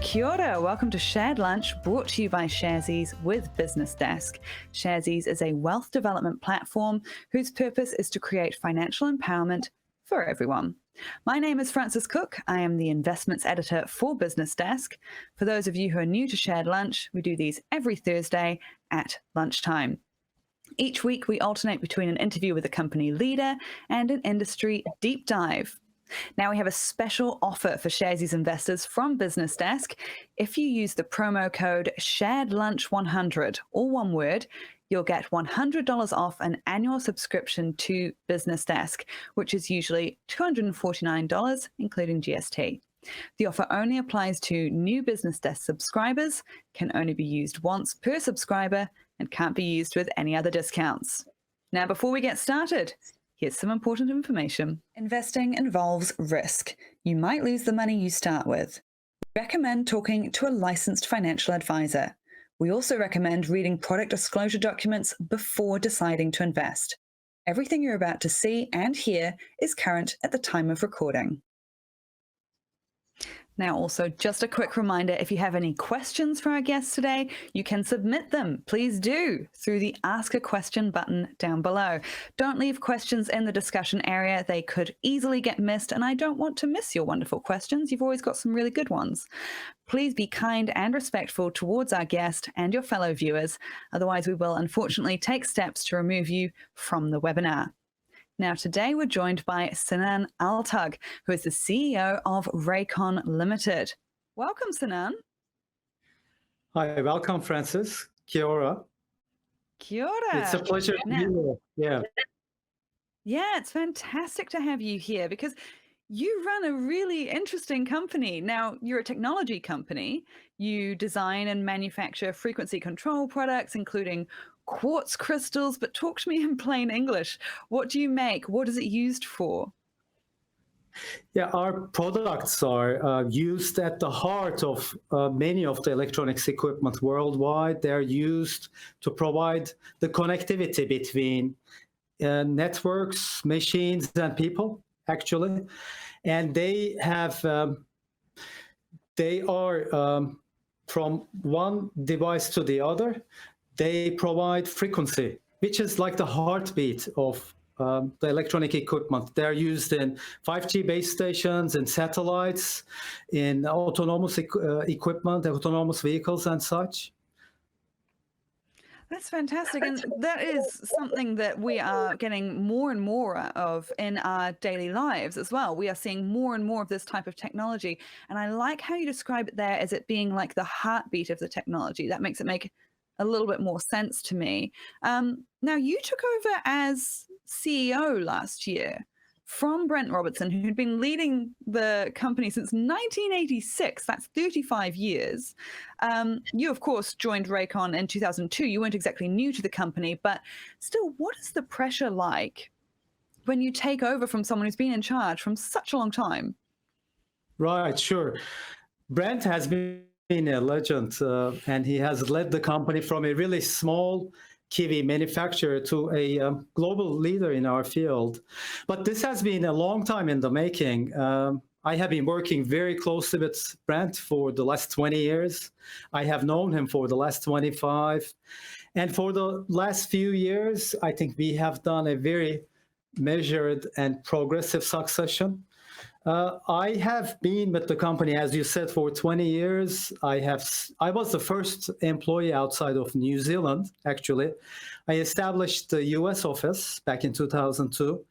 Kia ora, welcome to Shared Lunch, brought to you by Sharesies with BusinessDesk. Sharesies is a wealth development platform whose purpose is to create financial empowerment for everyone. My name is Frances Cook. I am the investments editor for BusinessDesk. For those of you who are new to Shared Lunch, we do these every Thursday at lunchtime. Each week, we alternate between an interview with a company leader and an industry deep dive. Now we have a special offer for Sharesies investors from BusinessDesk. If you use the promo code SharedLunch100, all one word, you'll get $100 off an annual subscription to BusinessDesk, which is usually $249, including GST. The offer only applies to new BusinessDesk subscribers, can only be used once per subscriber, and can't be used with any other discounts. Now, before we get started, here's some important information. Investing involves risk. You might lose the money you start with. We recommend talking to a licensed financial advisor. We also recommend reading product disclosure documents before deciding to invest. Everything you're about to see and hear is current at the time of recording. Now, also, just a quick reminder, if you have any questions for our guests today, you can submit them. Please do through the Ask a Question button down below. Don't leave questions in the discussion area. They could easily get missed, and I don't want to miss your wonderful questions. You've always got some really good ones. Please be kind and respectful towards our guest and your fellow viewers. Otherwise, we will unfortunately take steps to remove you from the webinar. Now, today we're joined by Sinan Altug, who is the CEO of Raycon Limited. Welcome, Sinan. Hi, welcome, Frances. Kia ora. Kia ora. It's a pleasure to be here. Yeah, it's fantastic to have you here because you run a really interesting company. Now, you're a technology company. You design and manufacture frequency control products, including quartz crystals, but talk to me in plain English. What do you make? What is it used for? Yeah, our products are used at the heart of many of the electronics equipment worldwide. They're used to provide the connectivity between networks, machines, and people, actually. And they are from one device to the other. They provide frequency, which is like the heartbeat of the electronic equipment. They're used in 5G base stations, in satellites, in autonomous equipment, autonomous vehicles and such. That's fantastic. And that is something that we are getting more and more of in our daily lives as well. We are seeing more and more of this type of technology. And I like how you describe it there as it being like the heartbeat of the technology. That makes it make a little bit more sense to me. Now, you took over as CEO last year from Brent Robertson, who'd been leading the company since 1986. That's 35 years. You, of course, joined Raycon in 2002. You weren't exactly new to the company, but still, what is the pressure like when you take over from someone who's been in charge from such a long time? Right, sure. Brent has been a legend, and he has led the company from a really small Kiwi manufacturer to a global leader in our field. But this has been a long time in the making. I have been working very closely with Brent for the last 20 years. I have known him for the last 25. And for the last few years, I think we have done a very measured and progressive succession. I have been with the company, as you said, for 20 years. I was the first employee outside of New Zealand, actually. I established the US office back in 2002.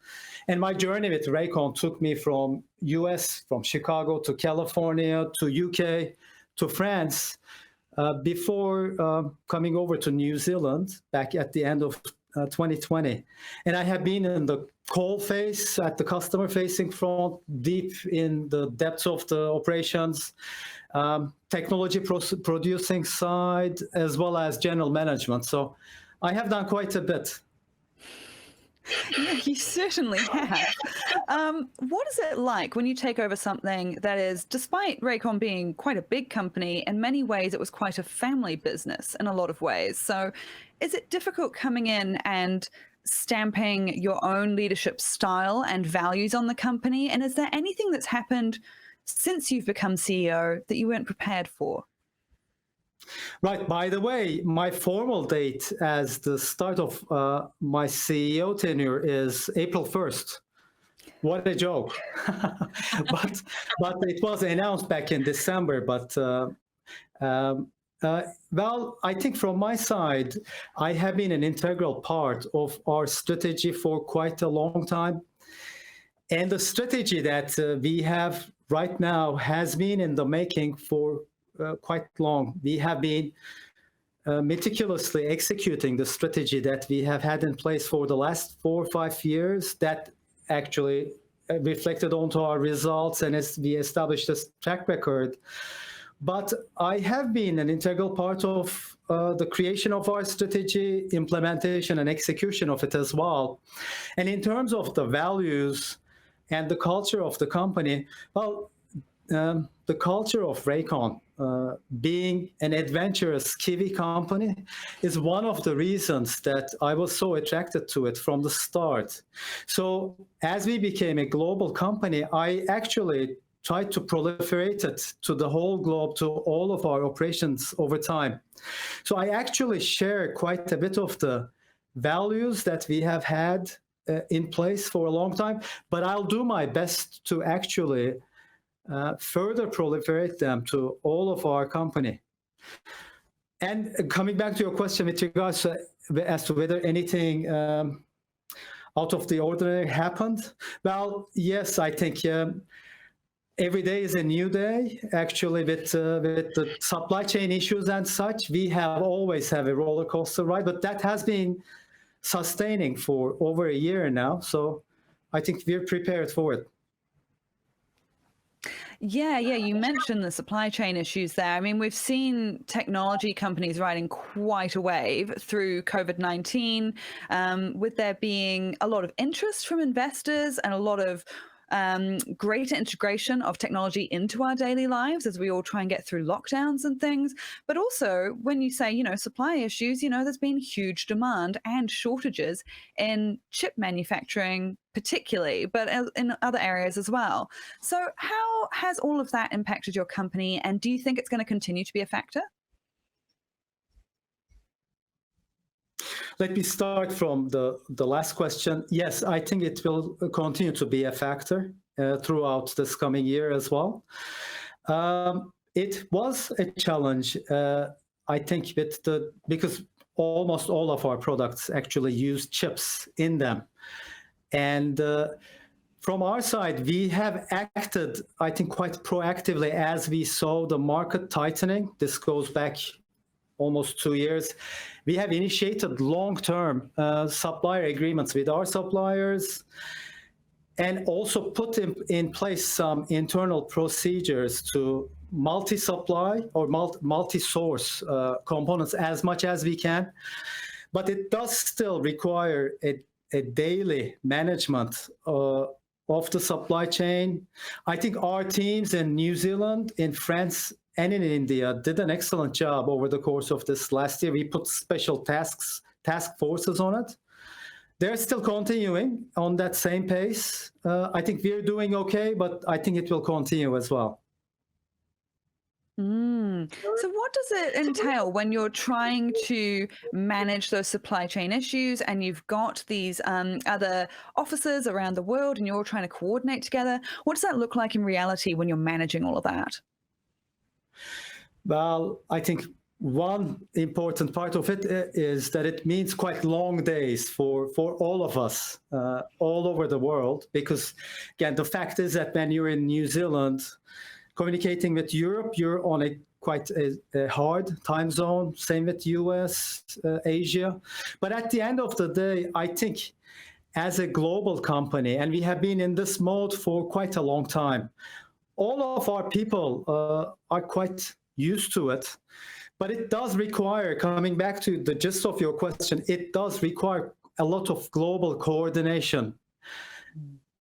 And my journey with Raycon took me from US, from Chicago to California, to UK, to France, before coming over to New Zealand back at the end of 2020. And I have been in the coal face, at the customer-facing front, deep in the depths of the operations, technology producing side, as well as general management. So I have done quite a bit. Yeah, you certainly have. What is it like when you take over something that is, despite Raycon being quite a big company, in many ways it was quite a family business in a lot of ways. So is it difficult coming in and stamping your own leadership style and values on the company? And is there anything that's happened since you've become CEO that you weren't prepared for? Right. By the way, my formal date as the start of my CEO tenure is April 1st. What a joke. but it was announced back in December. But well, I think from my side, I have been an integral part of our strategy for quite a long time. And the strategy that we have right now has been in the making for quite long. We have been meticulously executing the strategy that we have had in place for the last 4 or 5 years that actually reflected onto our results and as we established a track record. But I have been an integral part of the creation of our strategy, implementation and execution of it as well. And in terms of the values and the culture of the company, well, the culture of Raycon, being an adventurous Kiwi company, is one of the reasons that I was so attracted to it from the start. So as we became a global company, I actually tried to proliferate it to the whole globe, to all of our operations over time. So I actually share quite a bit of the values that we have had in place for a long time, but I'll do my best to actually further proliferate them to all of our company. And coming back to your question with regards to, as to whether anything out of the ordinary happened, well, yes, I think every day is a new day. Actually, with the supply chain issues and such, we have always have a roller coaster ride, but that has been sustaining for over a year now. So I think we're prepared for it. Yeah, you mentioned the supply chain issues there. I mean, we've seen technology companies riding quite a wave through COVID-19, with there being a lot of interest from investors and a lot of greater integration of technology into our daily lives as we all try and get through lockdowns and things. But also when you say, supply issues, there's been huge demand and shortages in chip manufacturing particularly, but in other areas as well. So how has all of that impacted your company? And do you think it's going to continue to be a factor? Let me start from the last question. Yes, I think it will continue to be a factor throughout this coming year as well. It was a challenge, I think, because almost all of our products actually use chips in them. And from our side, we have acted, I think, quite proactively as we saw the market tightening. This goes back almost 2 years. We have initiated long-term supplier agreements with our suppliers and also put in place some internal procedures to multi-supply or multi-source components as much as we can. But it does still require a daily management of the supply chain. I think our teams in New Zealand, in France, and in India did an excellent job over the course of this last year. We put special task forces on it. They're still continuing on that same pace. I think we're doing okay, but I think it will continue as well. So what does it entail when you're trying to manage those supply chain issues and you've got these other offices around the world and you're all trying to coordinate together? What does that look like in reality when you're managing all of that? Well, I think one important part of it is that it means quite long days for all of us all over the world, because again, the fact is that when you're in New Zealand communicating with Europe, you're on a quite a hard time zone, same with US, Asia. But at the end of the day, I think as a global company, and we have been in this mode for quite a long time, all of our people are quite used to it, but it does require, coming back to the gist of your question, it does require a lot of global coordination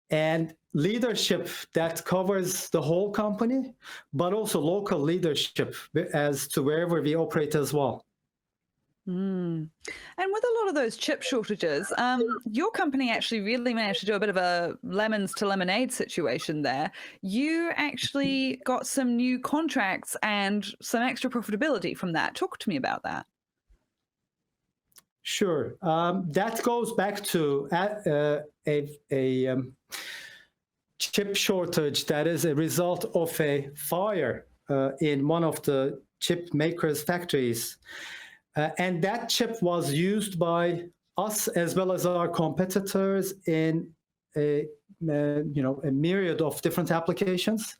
and leadership that covers the whole company, but also local leadership as to wherever we operate as well. Mm. And with a lot of those chip shortages, your company actually really managed to do a bit of a lemons to lemonade situation there. You actually got some new contracts and some extra profitability from that. Talk to me about that. Sure. That goes back to a chip shortage that is a result of a fire in one of the chip makers' factories. And that chip was used by us as well as our competitors in a a myriad of different applications.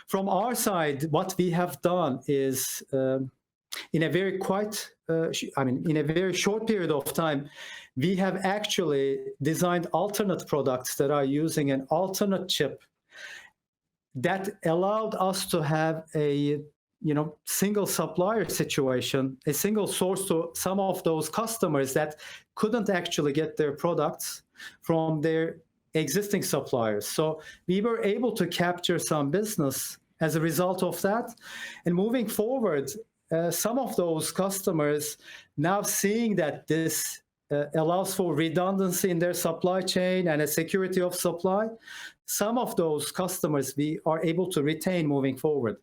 From our side, what we have done is in a very in a very short period of time, we have actually designed alternate products that are using an alternate chip that allowed us to have a single supplier situation, a single source to some of those customers that couldn't actually get their products from their existing suppliers. So we were able to capture some business as a result of that. And moving forward, some of those customers now seeing that this allows for redundancy in their supply chain and a security of supply, some of those customers we are able to retain moving forward.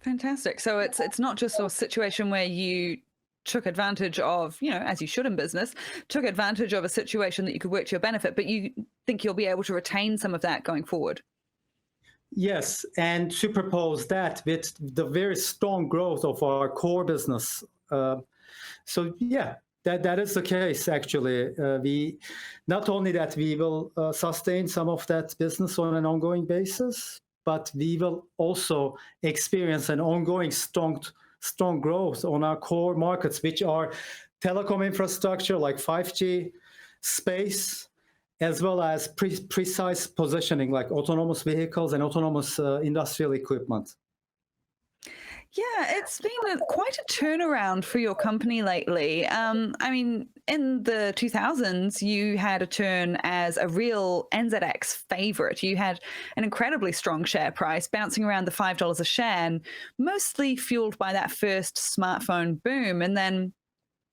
Fantastic. So it's not just a situation where you took advantage of, as you should in business, took advantage of a situation that you could work to your benefit, but you think you'll be able to retain some of that going forward. Yes, and superpose that with the very strong growth of our core business. So yeah, that is the case actually. We not only that we will sustain some of that business on an ongoing basis, but we will also experience an ongoing strong growth on our core markets, which are telecom infrastructure like 5G, space, as well as precise positioning like autonomous vehicles and autonomous industrial equipment. Yeah, it's been quite a turnaround for your company lately. I mean, in the 2000s, you had a turn as a real NZX favorite. You had an incredibly strong share price, bouncing around the $5 a share, and mostly fueled by that first smartphone boom. And then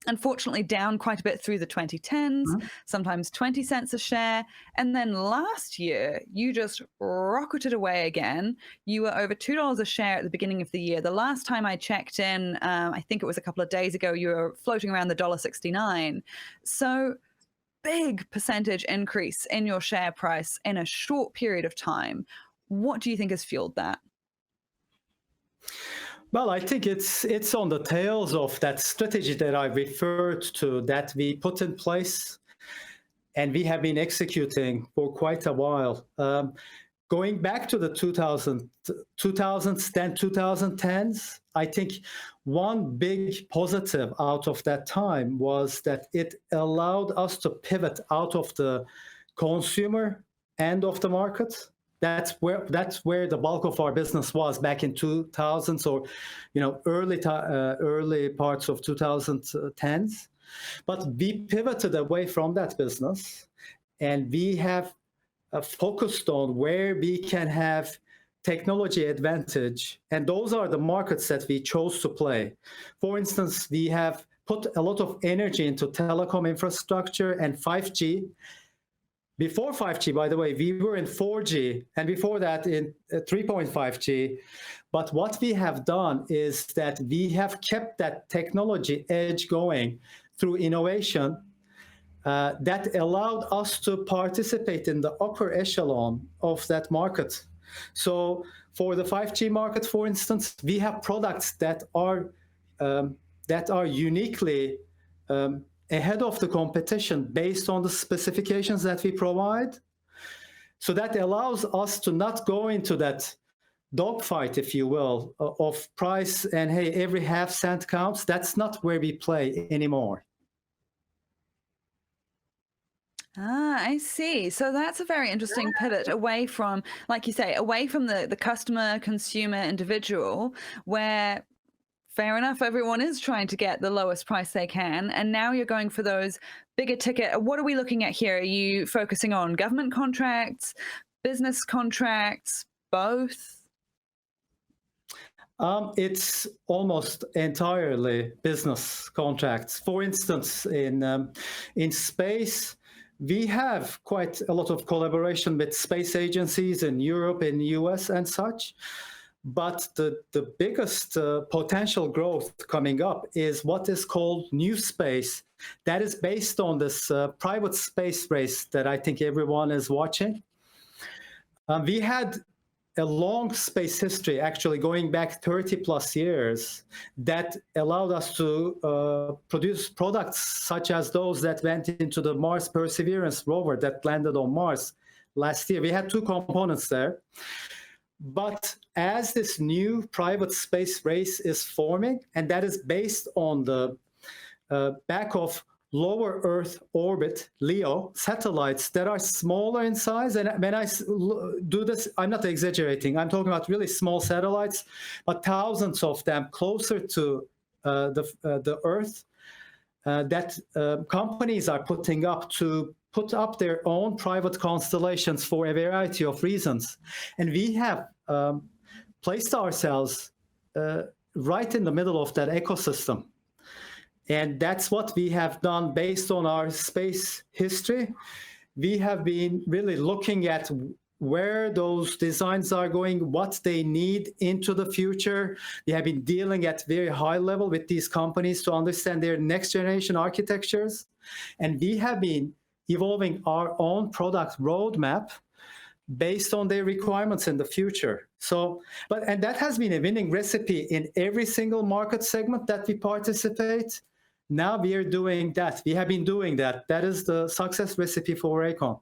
unfortunately down quite a bit through the 2010s, sometimes 20 cents a share. And then last year, you just rocketed away again. You were over $2 a share at the beginning of the year. The last time I checked in, I think it was a couple of days ago, you were floating around the $1.69. So big percentage increase in your share price in a short period of time. What do you think has fueled that? Well, I think it's on the tails of that strategy that I referred to that we put in place and we have been executing for quite a while. Going back to the 2000s, then 2010s, I think one big positive out of that time was that it allowed us to pivot out of the consumer end of the market. That's where the bulk of our business was back in 2000s or early parts of 2010s. But we pivoted away from that business, and we have focused on where we can have technology advantage, and those are the markets that we chose to play. For instance, we have put a lot of energy into telecom infrastructure and 5G. Before 5G, by the way, we were in 4G, and before that in 3.5G. But what we have done is that we have kept that technology edge going through innovation that allowed us to participate in the upper echelon of that market. So for the 5G market, for instance, we have products that are uniquely ahead of the competition based on the specifications that we provide. So that allows us to not go into that dogfight, if you will, of price and hey, every half cent counts. That's not where we play anymore. I see. So that's a very interesting pivot away from, like you say, away from the customer, consumer, individual, where fair enough, everyone is trying to get the lowest price they can. And now you're going for those bigger ticket. What are we looking at here? Are you focusing on government contracts, business contracts, both? It's almost entirely business contracts. For instance, in space, we have quite a lot of collaboration with space agencies in Europe, in the US, and such. But the biggest potential growth coming up is what is called new space. That is based on this private space race that I think everyone is watching. We had a long space history, actually going back 30 plus years, that allowed us to produce products such as those that went into the Mars Perseverance rover that landed on Mars last year. We had two components there. But as this new private space race is forming, and that is based on the back of lower Earth orbit, LEO, satellites that are smaller in size. And when I do this, I'm not exaggerating. I'm talking about really small satellites, but thousands of them closer to the Earth that companies are putting up to put up their own private constellations for a variety of reasons. And we have placed ourselves right in the middle of that ecosystem. And that's what we have done based on our space history. We have been really looking at where those designs are going, what they need into the future. We have been dealing at very high level with these companies to understand their next generation architectures. And we have been evolving our own product roadmap based on their requirements in the future. And that has been a winning recipe in every single market segment that we participate. Now we are doing that. We have been doing that. That is the success recipe for Raycon.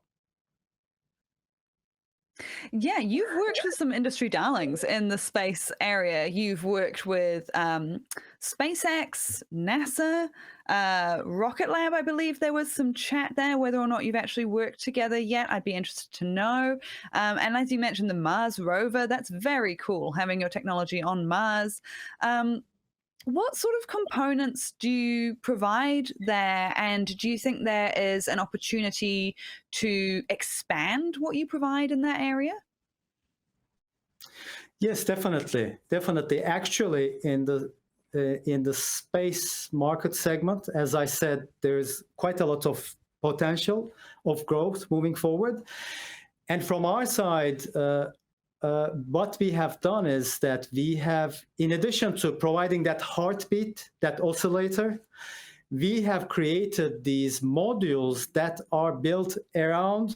Yeah, you've worked with some industry darlings in the space area. You've worked with SpaceX, NASA, Rocket Lab. I believe there was some chat there. Whether or not you've actually worked together yet, I'd be interested to know. And as you mentioned, the Mars rover, that's very cool, having your technology on Mars. What sort of components do you provide there? And do you think there is an opportunity to expand what you provide in that area? Yes, definitely. Definitely. Actually, in the space market segment, as I said, there's quite a lot of potential of growth moving forward. And from our side, what we have done is that we have, in addition to providing that heartbeat, that oscillator, we have created these modules that are built around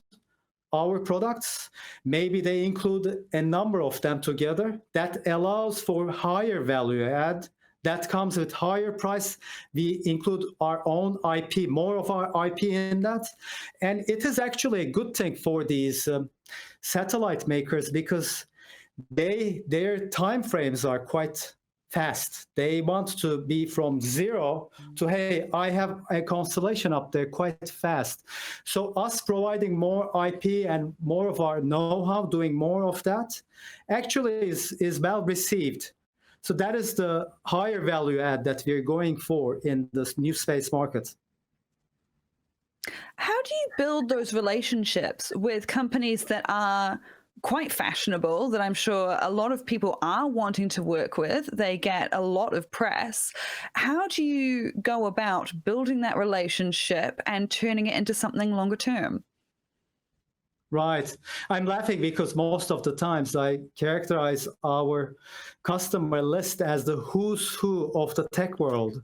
our products. Maybe they include a number of them together that allows for higher value add, that comes with higher price. We include our own IP, more of our IP in that. And it is actually a good thing for these satellite makers because their time frames are quite fast. They want to be from zero to, hey, I have a constellation up there quite fast. So us providing more IP and more of our know-how, doing more of that, actually is well received. So that is the higher value add that we're going for in this new space market. How do you build those relationships with companies that are quite fashionable, that I'm sure a lot of people are wanting to work with? They get a lot of press. How do you go about building that relationship and turning it into something longer term? Right. I'm laughing because most of the times I characterize our customer list as the who's who of the tech world,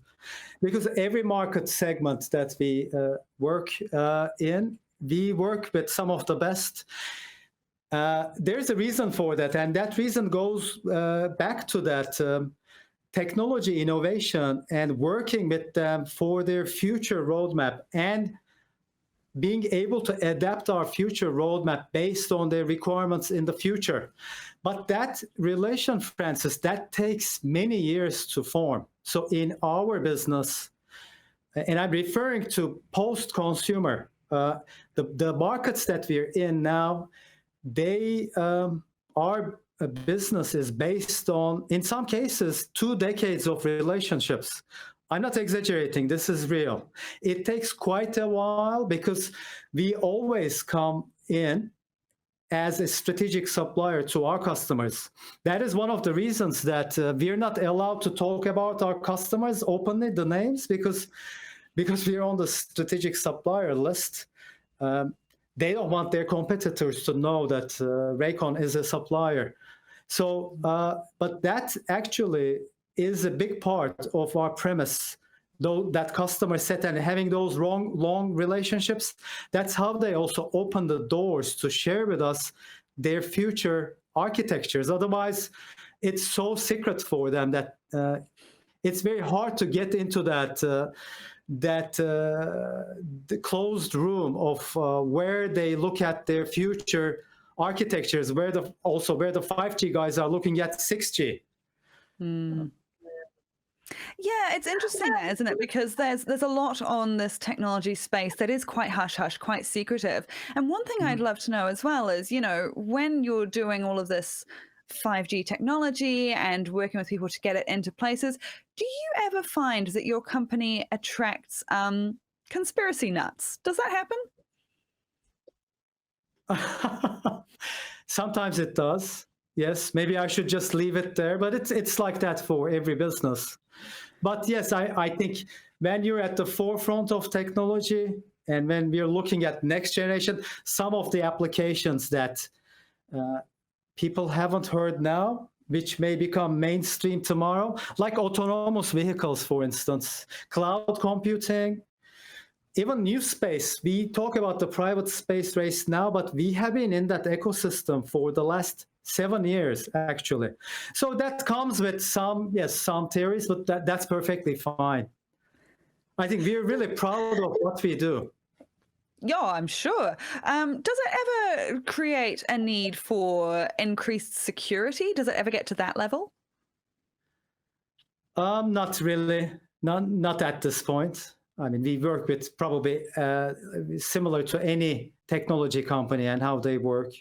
because every market segment that we work in, we work with some of the best. There's a reason for that, and that reason goes back to that technology innovation and working with them for their future roadmap and being able to adapt our future roadmap based on their requirements in the future. But that relation, Francis, that takes many years to form. So in our business, and I'm referring to post-consumer, the markets that we're in now, our business is based on, in some cases, 2 decades of relationships. I'm not exaggerating, this is real. It takes quite a while because we always come in as a strategic supplier to our customers. That is one of the reasons that we're not allowed to talk about our customers openly, the names, because we're on the strategic supplier list. They don't want their competitors to know that Raycon is a supplier. So, but that actually is a big part of our premise, though, that customer set and having those long relationships. That's how they also open the doors to share with us their future architectures. Otherwise, it's so secret for them that it's very hard to get into the closed room of where they look at their future architectures, where the 5G guys are looking at 6G. Yeah, it's interesting, isn't it? Because there's a lot on this technology space that is quite hush-hush, quite secretive. And one thing I'd love to know as well is, you know, when you're doing all of this 5G technology and working with people to get it into places, do you ever find that your company attracts conspiracy nuts? Does that happen? Sometimes it does. Yes, maybe I should just leave it there, but it's like that for every business. But yes, I think when you're at the forefront of technology and when we're looking at next generation, some of the applications that people haven't heard now, which may become mainstream tomorrow, like autonomous vehicles, for instance, cloud computing, even new space. We talk about the private space race now, but we have been in that ecosystem for the last 7 years, actually. So that comes with some theories, but that's perfectly fine. I think we're really proud of what we do. Yeah, I'm sure. Does it ever create a need for increased security? Does it ever get to that level? Not really. Not at this point. I mean, we work with probably similar to any technology company and how they work.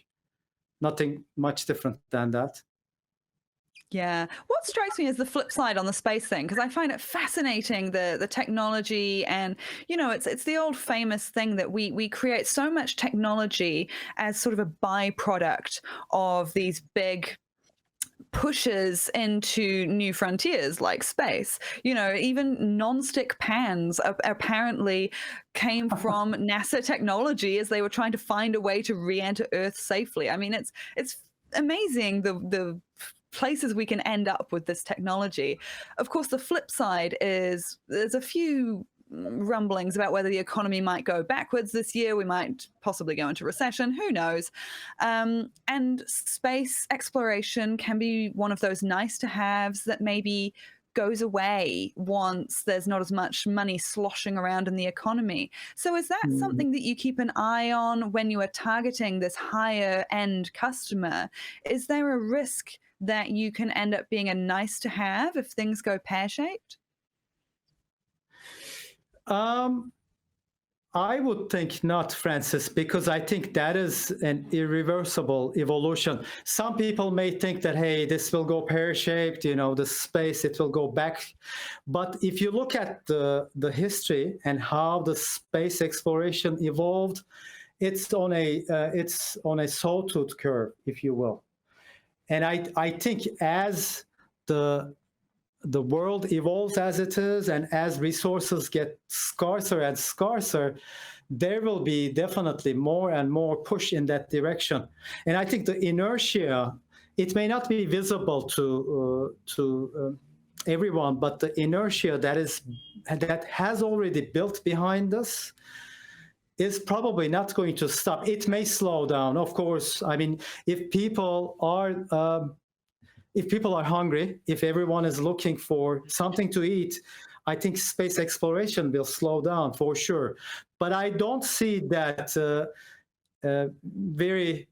Nothing much different than that. Yeah. What strikes me is the flip side on the space thing, because I find it fascinating, the technology, and, you know, it's the old famous thing that we create so much technology as sort of a byproduct of these big pushes into new frontiers like space. You know, even non-stick pans apparently came from NASA technology as they were trying to find a way to re-enter Earth safely. I mean, it's amazing the places we can end up with this technology. Of course, the flip side is there's a few rumblings about whether the economy might go backwards this year. We might possibly go into recession. Who knows? And space exploration can be one of those nice to haves that maybe goes away once there's not as much money sloshing around in the economy. So is that something that you keep an eye on when you are targeting this higher end customer? Is there a risk that you can end up being a nice to have if things go pear-shaped? I would think not, Francis, because I think that is an irreversible evolution. Some people may think that, hey, this will go pear-shaped, you know, the space, it will go back. But if you look at the history and how the space exploration evolved, it's on a sawtooth curve, if you will. And I think as the world evolves as it is, and as resources get scarcer and scarcer, there will be definitely more and more push in that direction. And I think the inertia, it may not be visible to everyone, but the inertia that has already built behind us is probably not going to stop. It may slow down, of course. I mean, if people are hungry, if everyone is looking for something to eat, I think space exploration will slow down for sure. But I don't see that very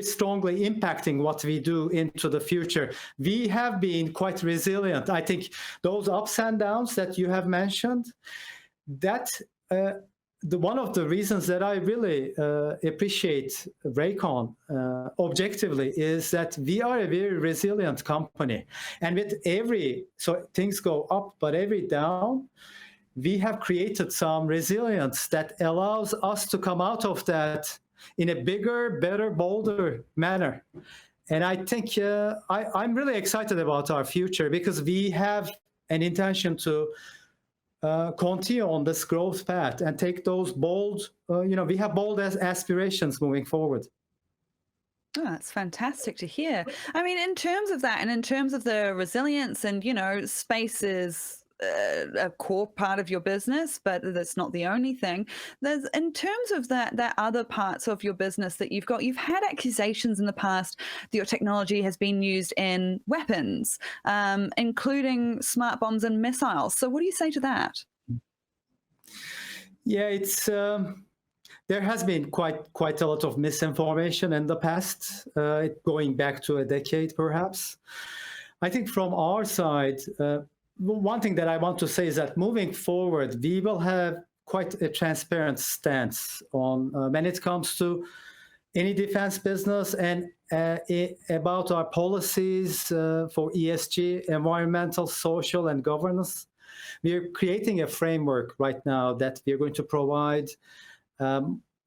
strongly impacting what we do into the future. We have been quite resilient. I think those ups and downs that you have mentioned, that one of the reasons that I really appreciate Raycon objectively is that we are a very resilient company. And with so things go up, but every down, we have created some resilience that allows us to come out of that in a bigger, better, bolder manner. And I think I'm really excited about our future because we have an intention to continue on this growth path and take those bold, we have bold aspirations moving forward. Oh, that's fantastic to hear. I mean, in terms of that and in terms of the resilience and, space is a core part of your business, but that's not the only thing. There's in terms of that other parts of your business that you've had accusations in the past that your technology has been used in weapons, including smart bombs and missiles. So what do you say to that? Yeah, it's there has been quite a lot of misinformation in the past, going back to a decade, perhaps. I think from our side, one thing that I want to say is that moving forward, we will have quite a transparent stance on when it comes to any defense business and about our policies for ESG, environmental, social, and governance. We are creating a framework right now that we are going to provide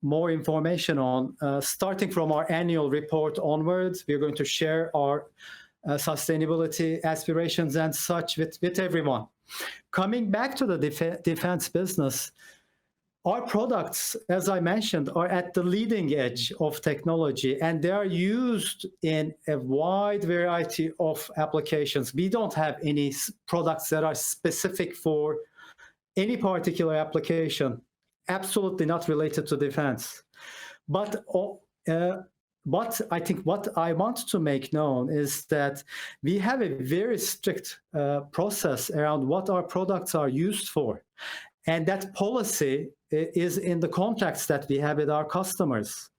more information on. Starting from our annual report onwards, we are going to share our sustainability aspirations and such with everyone. Coming back to the defense business, our products, as I mentioned, are at the leading edge of technology, and they are used in a wide variety of applications. We don't have any products that are specific for any particular application, absolutely not related to defense. But I think what I want to make known is that we have a very strict process around what our products are used for. And that policy is in the contracts that we have with our customers.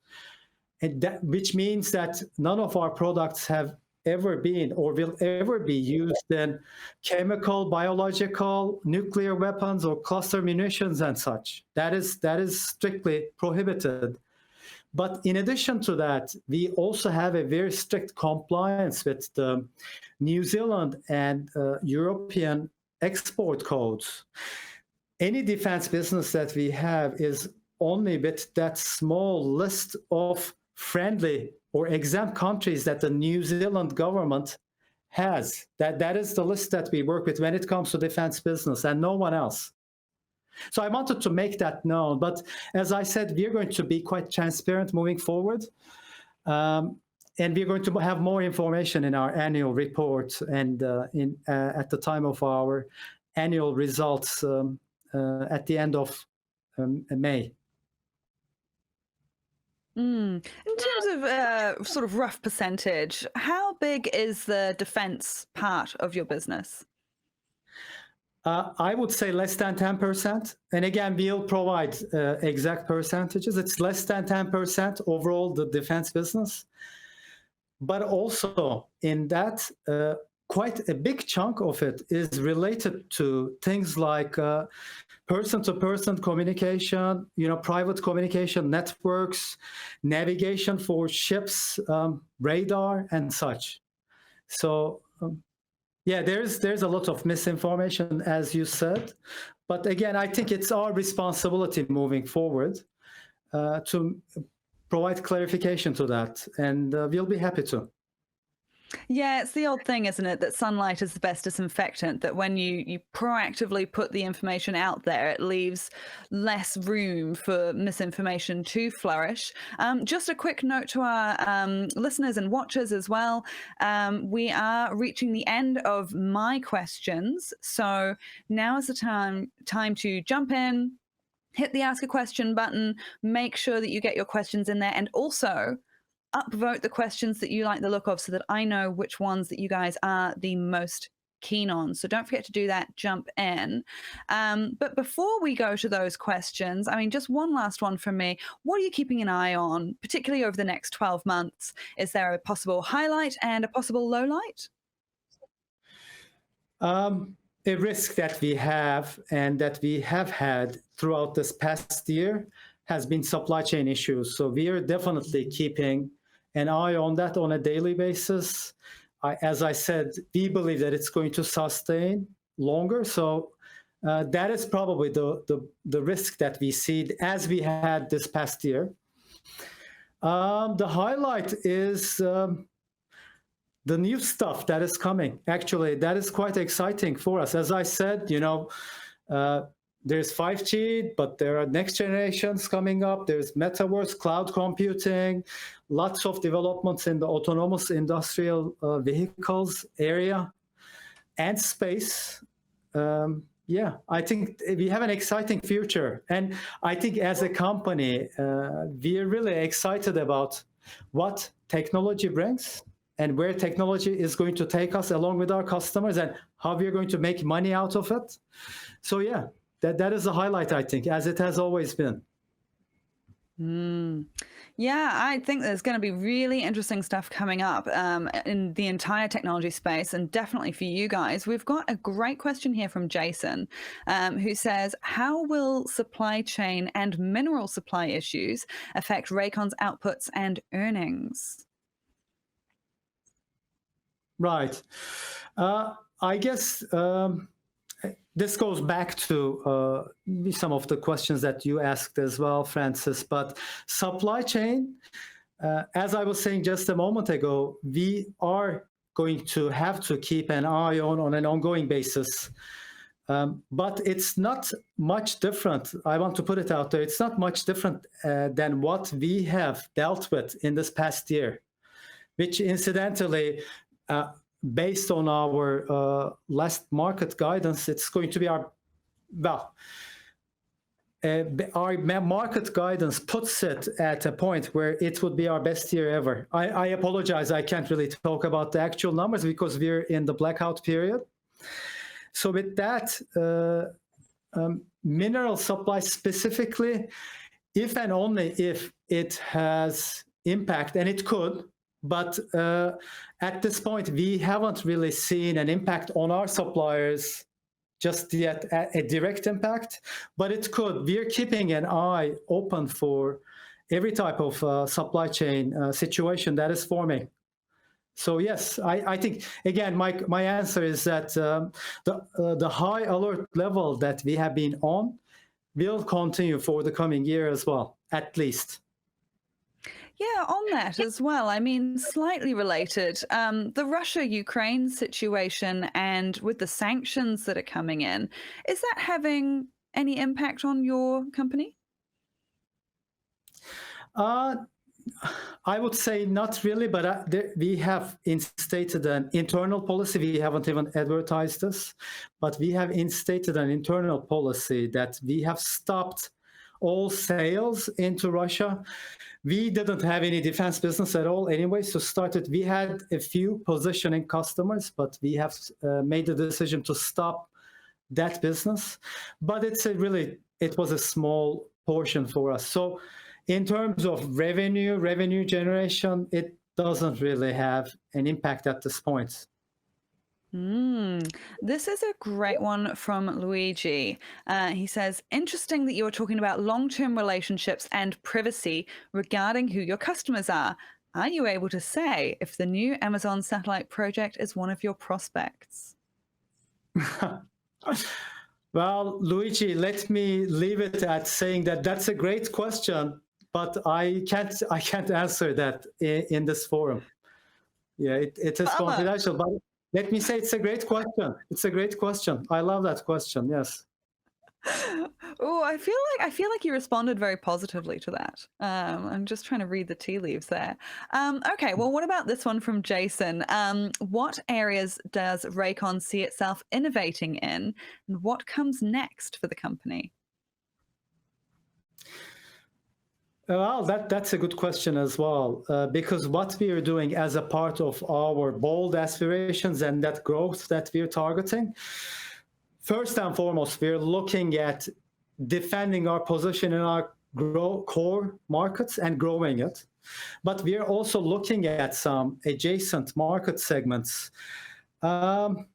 And which means that none of our products have ever been or will ever be used in chemical, biological, nuclear weapons, or cluster munitions and such. That is strictly prohibited. But in addition to that, we also have a very strict compliance with the New Zealand and European export codes. Any defense business that we have is only with that small list of friendly or exempt countries that the New Zealand government has. That is the list that we work with when it comes to defense business, and no one else. So I wanted to make that known. But as I said, we're going to be quite transparent moving forward. And we're going to have more information in our annual report and at the time of our annual results at the end of May. In terms of sort of rough percentage, how big is the defense part of your business? I would say less than 10%. And again, we'll provide exact percentages. It's less than 10% overall, the defense business. But also in that, quite a big chunk of it is related to things like person-to-person communication, private communication networks, navigation for ships, radar, and such. So, yeah, there's a lot of misinformation, as you said. But again, I think it's our responsibility moving forward to provide clarification to that. And we'll be happy to. Yeah, it's the old thing, isn't it, that sunlight is the best disinfectant, that when you proactively put the information out there, it leaves less room for misinformation to flourish. Just a quick note to our listeners and watchers as well. We are reaching the end of my questions. So now is the time to jump in, hit the Ask a Question button, make sure that you get your questions in there, and also upvote the questions that you like the look of so that I know which ones that you guys are the most keen on. So don't forget to do that, jump in. But before we go to those questions, I mean, just one last one from me. What are you keeping an eye on, particularly over the next 12 months? Is there a possible highlight and a possible low light? A risk that we have and that we have had throughout this past year has been supply chain issues. So we are definitely keeping an eye on that on a daily basis. As I said, we believe that it's going to sustain longer. So that is probably the risk that we see as we had this past year. The highlight is the new stuff that is coming. Actually, that is quite exciting for us. As I said, there's 5G, but there are next generations coming up. There's metaverse, cloud computing, lots of developments in the autonomous industrial vehicles area and space. Yeah, I think we have an exciting future. And I think as a company, we're really excited about what technology brings and where technology is going to take us along with our customers and how we're going to make money out of it. So yeah, that is a highlight, I think, as it has always been. Yeah, I think there's going to be really interesting stuff coming up in the entire technology space, and definitely for you guys. We've got a great question here from Jason, who says, how will supply chain and mineral supply issues affect Raycon's outputs and earnings? Right. I guess this goes back to some of the questions that you asked as well, Francis. But supply chain, as I was saying just a moment ago, we are going to have to keep an eye on an ongoing basis. But it's not much different. I want to put it out there. It's not much different than what we have dealt with in this past year, which incidentally, based on our last market guidance, it's going to be our market guidance puts it at a point where it would be our best year ever. I apologize, I can't really talk about the actual numbers because we're in the blackout period. So with that, mineral supply specifically, if and only if it has impact, and it could, but at this point, we haven't really seen an impact on our suppliers just yet, a direct impact, but it could. We're keeping an eye open for every type of supply chain situation that is forming. So yes, I think, again, my answer is that the high alert level that we have been on will continue for the coming year as well, at least. Yeah, on that as well, I mean, slightly related, the Russia-Ukraine situation and with the sanctions that are coming in, is that having any impact on your company? I would say not really, but we have instated an internal policy. We haven't even advertised this, but we have instated an internal policy that we have stopped all sales into Russia. We didn't have any defense business at all anyway, so we had a few positioning customers, but we have made the decision to stop that business. But it was a small portion for us. So in terms of revenue generation, it doesn't really have an impact at this point. This is a great one from Luigi. He says, interesting that you were talking about long-term relationships and privacy regarding who your customers are. Are you able to say if the new Amazon satellite project is one of your prospects? Well, Luigi, let me leave it at saying that that's a great question, but I can't answer that in this forum. Yeah, it is confidential, but let me say it's a great question. It's a great question. I love that question. Yes. Oh, I feel like you responded very positively to that. I'm just trying to read the tea leaves there. Okay, well, what about this one from Jason? What areas does Raycon see itself innovating in, and what comes next for the company? Well, that's a good question as well, because what we are doing as a part of our bold aspirations and that growth that we're targeting, first and foremost, we're looking at defending our position in our core markets and growing it. But we are also looking at some adjacent market segments. At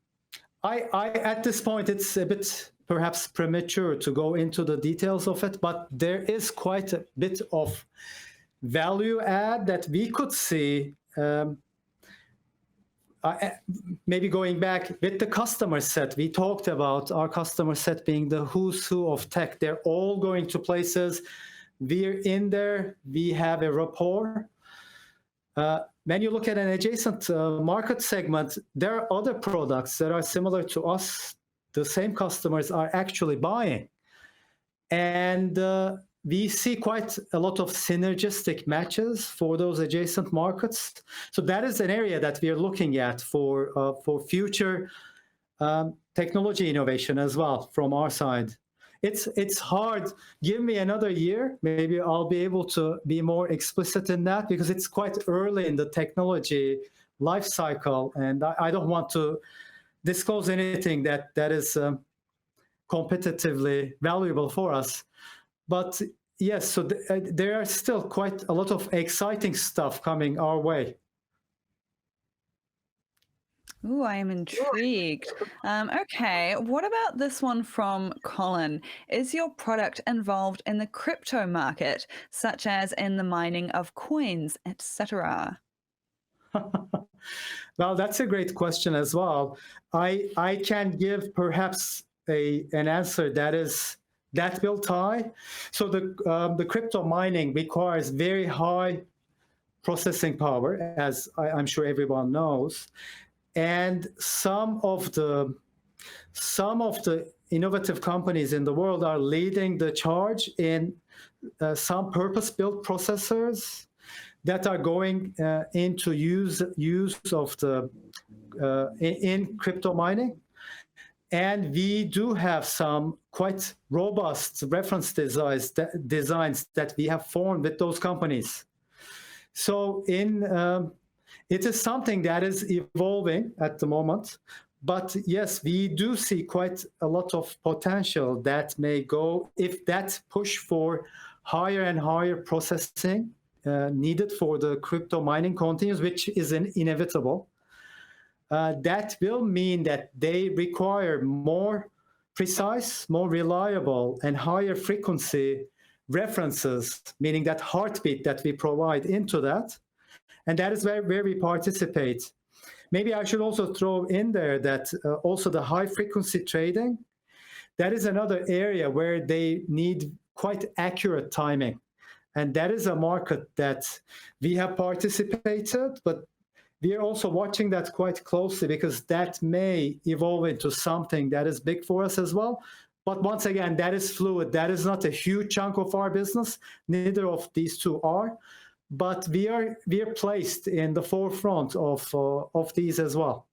this point, it's a bit perhaps premature to go into the details of it, but there is quite a bit of value add that we could see, maybe going back with the customer set. We talked about our customer set being the who's who of tech. They're all going to places we're in there, we have a rapport. When you look at an adjacent market segment, there are other products that are similar to us. The same customers are actually buying. And we see quite a lot of synergistic matches for those adjacent markets. So that is an area that we are looking at for future technology innovation as well from our side. It's hard. Give me another year. Maybe I'll be able to be more explicit in that because it's quite early in the technology life cycle. And I don't want to disclose anything that is competitively valuable for us. But yes, so there are still quite a lot of exciting stuff coming our way. Ooh, I am intrigued. Okay, what about this one from Colin? Is your product involved in the crypto market, such as in the mining of coins, etc.? Well, that's a great question as well. I can give perhaps an answer that will tie. So the crypto mining requires very high processing power, as I'm sure everyone knows. And some of the innovative companies in the world are leading the charge in some purpose-built processors that are going into use of the in crypto mining. And we do have some quite robust reference designs that we have formed with those companies. So it is something that is evolving at the moment, but yes, we do see quite a lot of potential that may go if that push for higher and higher processing needed for the crypto mining continues, which is inevitable. That will mean that they require more precise, more reliable, and higher frequency references, meaning that heartbeat that we provide into that. And that is where we participate. Maybe I should also throw in there that also the high frequency trading, that is another area where they need quite accurate timing. And that is a market that we have participated, but we are also watching that quite closely because that may evolve into something that is big for us as well. But once again, that is fluid. That is not a huge chunk of our business. Neither of these two are. But we are placed in the forefront of these as well.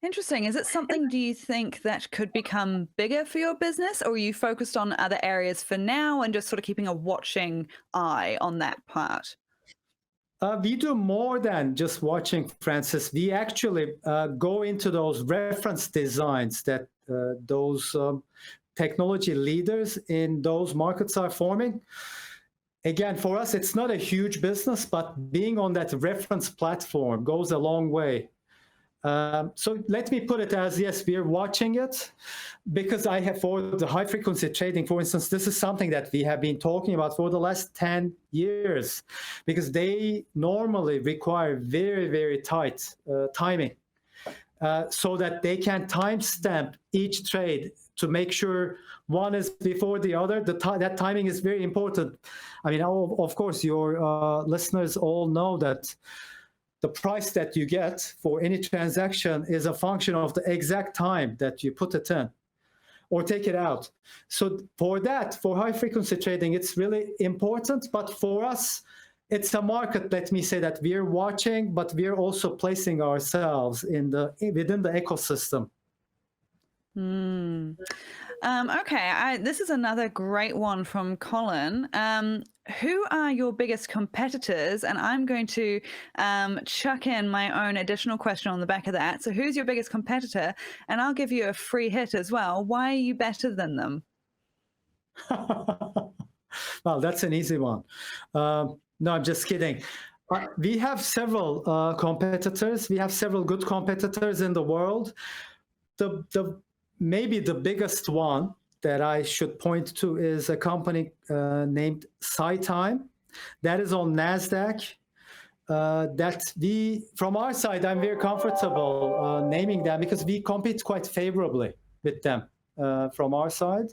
Interesting. Is it something, do you think, that could become bigger for your business, or are you focused on other areas for now and just sort of keeping a watching eye on that part? We do more than just watching, Francis. We actually go into those reference designs that those technology leaders in those markets are forming. Again, for us, it's not a huge business, but being on that reference platform goes a long way. So let me put it as, yes, we are watching it because I have for the high frequency trading, for instance, this is something that we have been talking about for the last 10 years because they normally require very, very tight timing so that they can timestamp each trade to make sure one is before the other. That timing is very important. I mean, of course, your listeners all know that the price that you get for any transaction is a function of the exact time that you put it in or take it out. So for high frequency trading, it's really important. But for us, it's a market, let me say, that we're watching, but we're also placing ourselves within the ecosystem. Okay, this is another great one from Colin. Who are your biggest competitors? And I'm going to chuck in my own additional question on the back of that. So who's your biggest competitor? And I'll give you a free hit as well. Why are you better than them? Well, that's an easy one. No, I'm just kidding. We have several competitors. We have several good competitors in the world. Maybe the biggest one that I should point to is a company named SciTime that is on NASDAQ. From our side, I'm very comfortable naming them because we compete quite favorably with them from our side.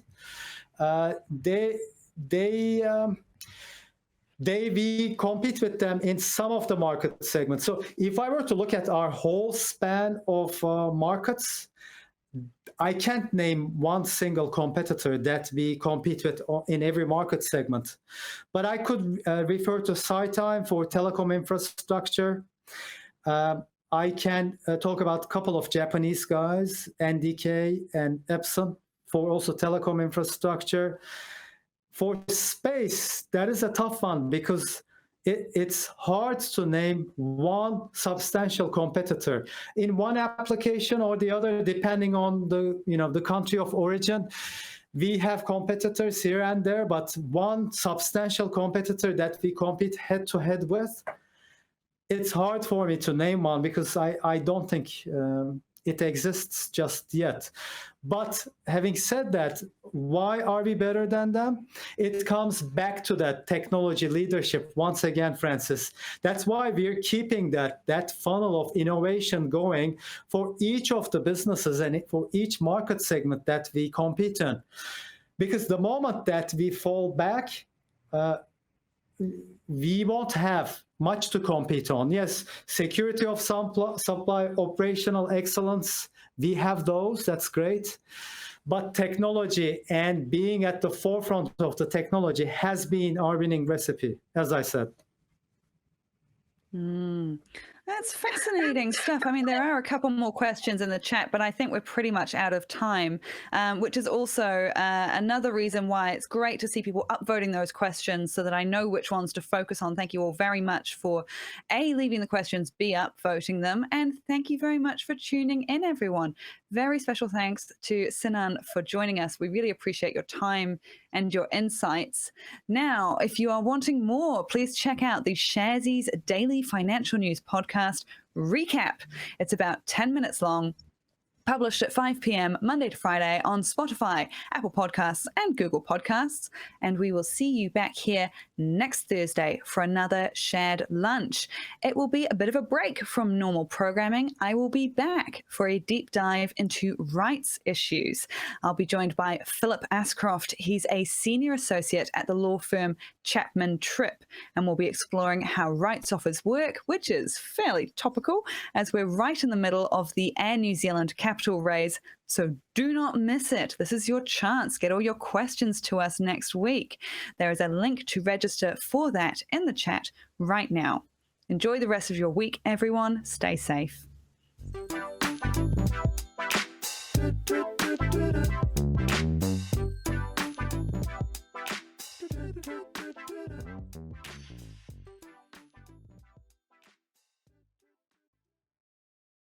we compete with them in some of the market segments. So if I were to look at our whole span of markets, I can't name one single competitor that we compete with in every market segment. But I could refer to SciTime for telecom infrastructure. I can talk about a couple of Japanese guys, NDK and Epson, for also telecom infrastructure. For space, that is a tough one because it's hard to name one substantial competitor in one application or the other, depending on the country of origin. We have competitors here and there, but one substantial competitor that we compete head to head with, it's hard for me to name one because I don't think it exists just yet. But having said that, why are we better than them? It comes back to that technology leadership once again, Francis. That's why we're keeping that funnel of innovation going for each of the businesses and for each market segment that we compete in. Because the moment that we fall back, we won't have much to compete on. Yes, security of supply, operational excellence, we have those, that's great. But technology and being at the forefront of the technology has been our winning recipe, as I said. That's fascinating stuff. I mean, there are a couple more questions in the chat, but I think we're pretty much out of time, which is also another reason why it's great to see people upvoting those questions so that I know which ones to focus on. Thank you all very much for A, leaving the questions, B, upvoting them, and thank you very much for tuning in, everyone. Very special thanks to Sinan for joining us. We really appreciate your time and your insights. Now, if you are wanting more, please check out the Sharesies Daily Financial News podcast recap. It's about 10 minutes long, published at 5 p.m. Monday to Friday on Spotify, Apple Podcasts, and Google Podcasts. And we will see you back here next Thursday for another Shared Lunch. It will be a bit of a break from normal programming. I will be back for a deep dive into rights issues. I'll be joined by Philip Ascroft. He's a senior associate at the law firm Chapman Tripp, and we'll be exploring how rights offers work, which is fairly topical as we're right in the middle of the Air New Zealand capital raise. So do not miss it. This is your chance. Get all your questions to us next week. There is a link to register for that in the chat right now. Enjoy the rest of your week, everyone. Stay safe.